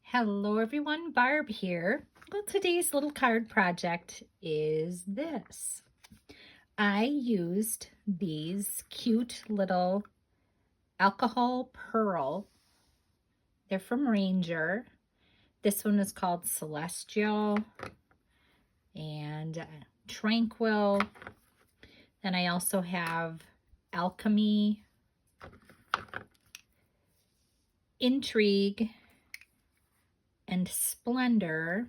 Hello everyone, Barb here. Well, today's little card project is this. I used these cute little alcohol pearl. They're from Ranger. This one is called Celestial and Tranquil. Then I also have Alchemy, Intrigue, and Splendor.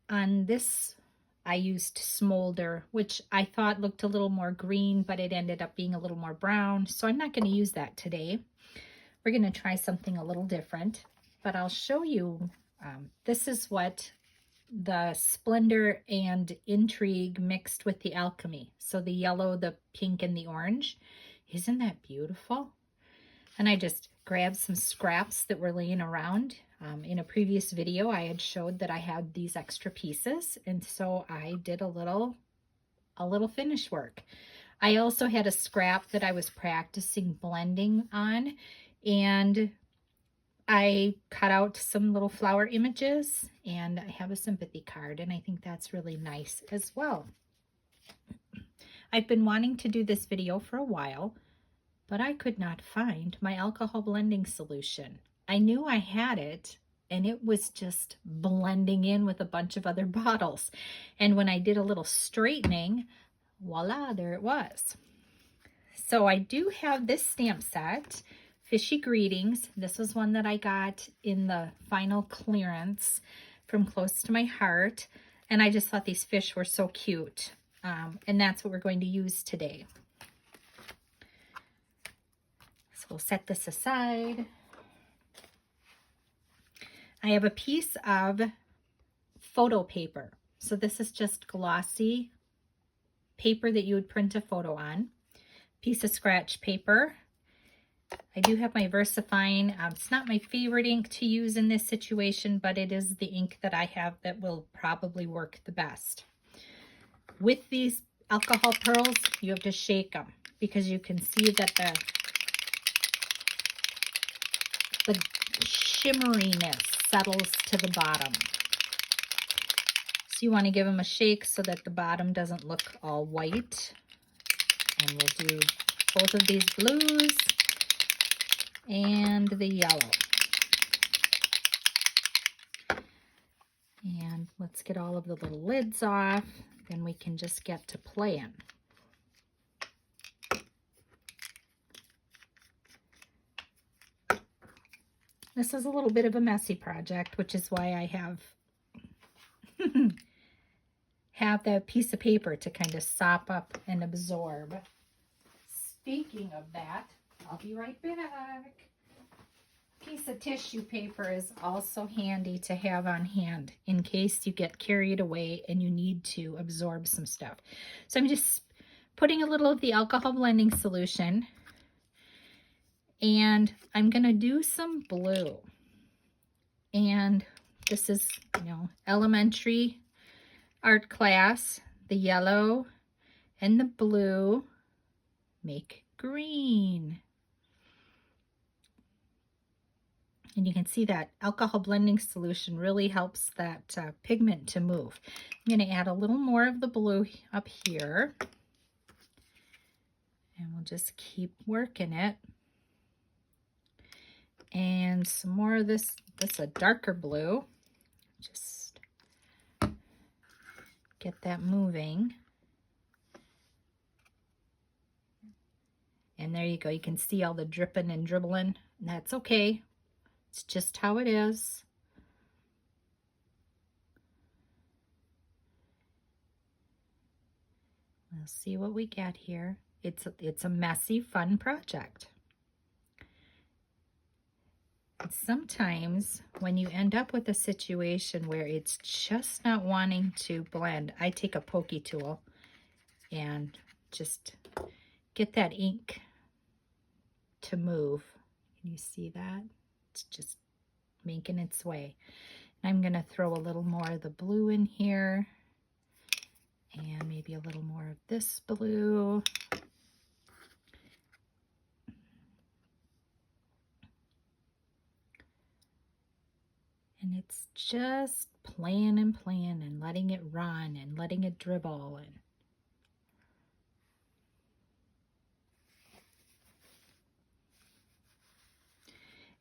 On this, I used Smolder, which I thought looked a little more green, but it ended up being a little more brown. So I'm not going to use that today. We're going to try something a little different, but I'll show you. This is what the Splendor and Intrigue mixed with the Alchemy. So the yellow, the pink, and the orange. Isn't that beautiful? And I just grabbed some scraps that were laying around. In a previous video, I had showed that I had these extra pieces, and so I did a little finish work. I also had a scrap that I was practicing blending on, and I cut out some little flower images, and I have a sympathy card, and I think that's really nice as well. I've been wanting to do this video for a while, but I could not find my alcohol blending solution. I knew I had it, and it was just blending in with a bunch of other bottles. And when I did a little straightening, voila, there it was. So I do have this stamp set, Fishy Greetings. This was one that I got in the final clearance from Close to My Heart. And I just thought these fish were so cute. And that's what we're going to use today. So we'll set this aside. I have a piece of photo paper. So this is just glossy paper that you would print a photo on. Piece of scratch paper. I do have my Versafine. It's not my favorite ink to use in this situation, but it is the ink that I have that will probably work the best. With these alcohol pearls, you have to shake them because you can see that the shimmeriness settles to the bottom. So you want to give them a shake so that the bottom doesn't look all white. And we'll do both of these blues and the yellow. And let's get all of the little lids off, then we can just get to playing. This is a little bit of a messy project, which is why I have that piece of paper to kind of sop up and absorb. Speaking of that, I'll be right back. Piece of tissue paper is also handy to have on hand in case you get carried away and you need to absorb some stuff. So I'm just putting a little of the alcohol blending solution, and I'm going to do some blue. And this is, elementary art class. The yellow and the blue make green. And you can see that alcohol blending solution really helps that pigment to move. I'm going to add a little more of the blue up here. And we'll just keep working it. And some more of this is a darker blue. Just get that moving. And there you go. You can see all the dripping and dribbling. And that's okay. It's just how it is. We'll see what we get here. It's a messy, fun project. And sometimes when you end up with a situation where it's just not wanting to blend, I take a pokey tool and just get that ink to move. Can you see that? It's just making its way. And I'm going to throw a little more of the blue in here and maybe a little more of this blue. it's just playing and playing and letting it run and letting it dribble.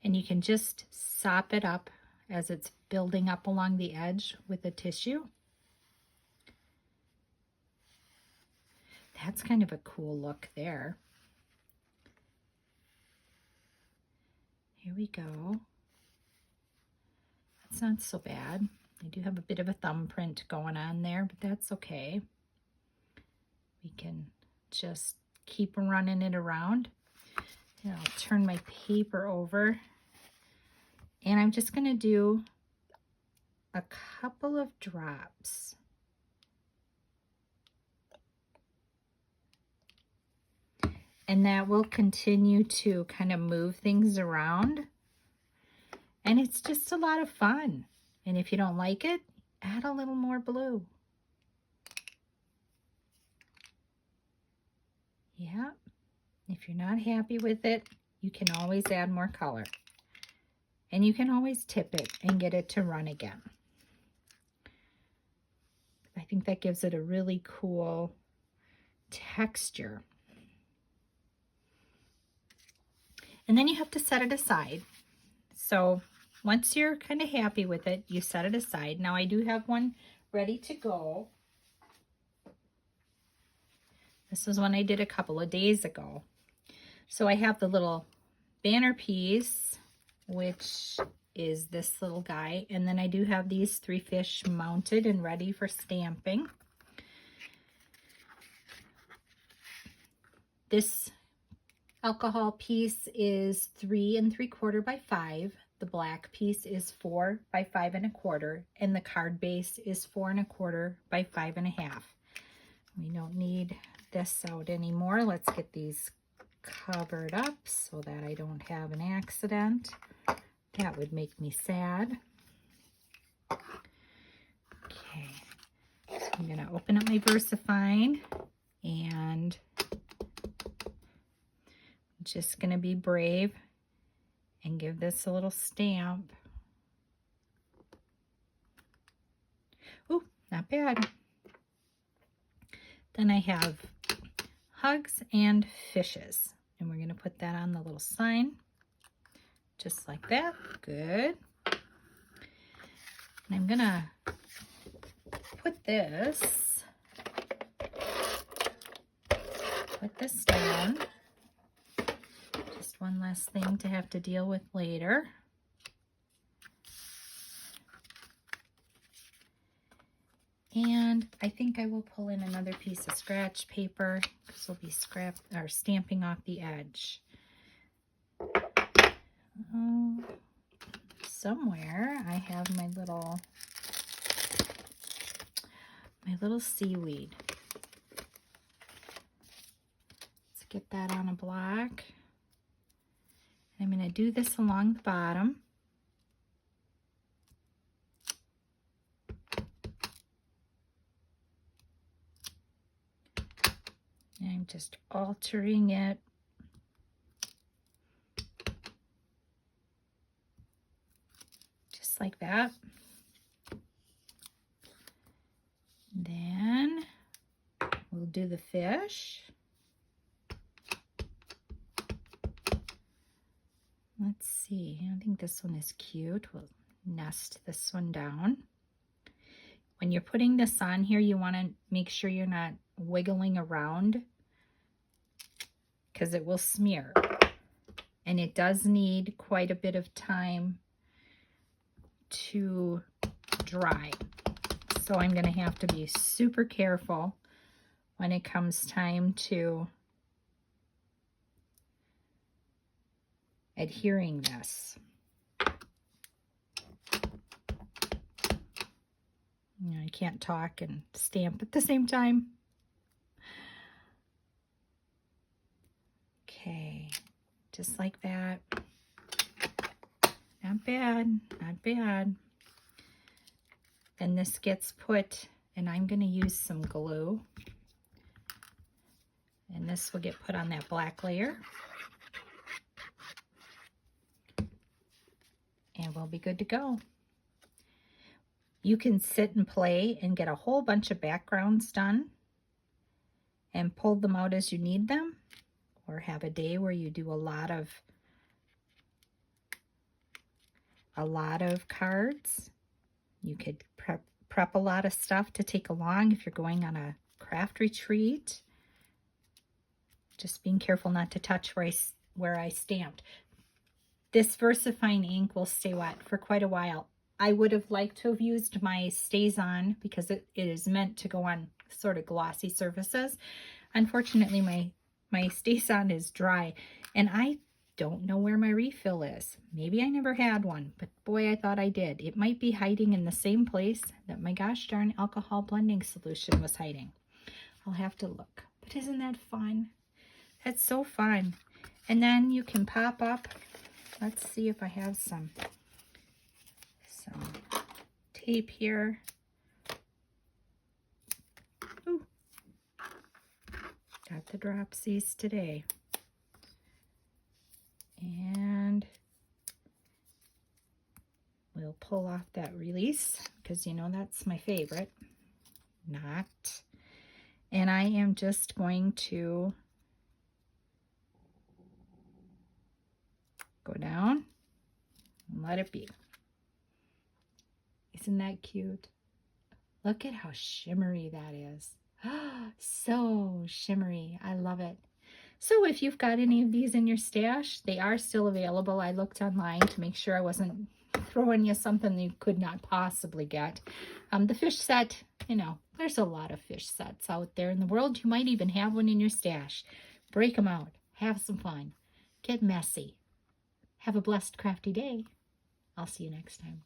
And you can just sop it up as it's building up along the edge with the tissue. That's kind of a cool look there. Here we go. That's not so bad. I do have a bit of a thumbprint going on there, but that's okay. We can just keep running it around. And I'll turn my paper over. And I'm just going to do a couple of drops. And that will continue to kind of move things around. And it's just a lot of fun. And if you don't like it, add a little more blue. Yeah. If you're not happy with it, you can always add more color. And you can always tip it and get it to run again. I think that gives it a really cool texture. And then you have to set it aside. So once you're kind of happy with it, you set it aside. Now I do have one ready to go. This is one I did a couple of days ago. So I have the little banner piece, which is this little guy. And then I do have these 3 fish mounted and ready for stamping. This alcohol piece is 3 3/4 by 5. The black piece is 4 by 5 1/4, and the card base is 4 1/4 by 5 1/2. We don't need this out anymore. Let's get these covered up so that I don't have an accident. That would make me sad. Okay, so I'm going to open up my Versafine, and I'm just going to be brave and give this a little stamp. Ooh, not bad. Then I have hugs and fishes, and we're going to put that on the little sign. Just like that. Good. And I'm going to put this down. Just one last thing to have to deal with later. And I think I will pull in another piece of scratch paper because we'll be stamping off the edge. Somewhere I have my little seaweed. Let's get that on a block. I'm going to do this along the bottom. And I'm just altering it. Just like that. Then we'll do the fish. Let's see, I think this one is cute. We'll nest this one down. When you're putting this on here, you want to make sure you're not wiggling around because it will smear. And it does need quite a bit of time to dry. So I'm going to have to be super careful when it comes time to adhering this. You know, I can't talk and stamp at the same time. Okay, just like that. Not bad, not bad. Then this gets put, and I'm going to use some glue. And this will get put on that black layer. And we'll be good to go. You can sit and play and get a whole bunch of backgrounds done and pull them out as you need them, or have a day where you do a lot of cards. You could prep a lot of stuff to take along if you're going on a craft retreat. Just being careful not to touch where I stamped. This Versafine ink will stay wet for quite a while. I would have liked to have used my Stays On because it is meant to go on sort of glossy surfaces. Unfortunately, my Stays On is dry, and I don't know where my refill is. Maybe I never had one, but boy, I thought I did. It might be hiding in the same place that my gosh darn alcohol blending solution was hiding. I'll have to look. But isn't that fun? That's so fun. And then you can pop up. Let's see if I have some tape here. Ooh. Got the dropsies today. And we'll pull off that release because you know that's my favorite. Not. And I am just going to go down and let it be. Isn't that cute? Look at how shimmery that is. So shimmery. I love it. So if you've got any of these in your stash, they are still available. I looked online to make sure I wasn't throwing you something you could not possibly get. The fish set, you know, there's a lot of fish sets out there in the world. You might even have one in your stash. Break them out. Have some fun. Get messy. Have a blessed crafty day. I'll see you next time.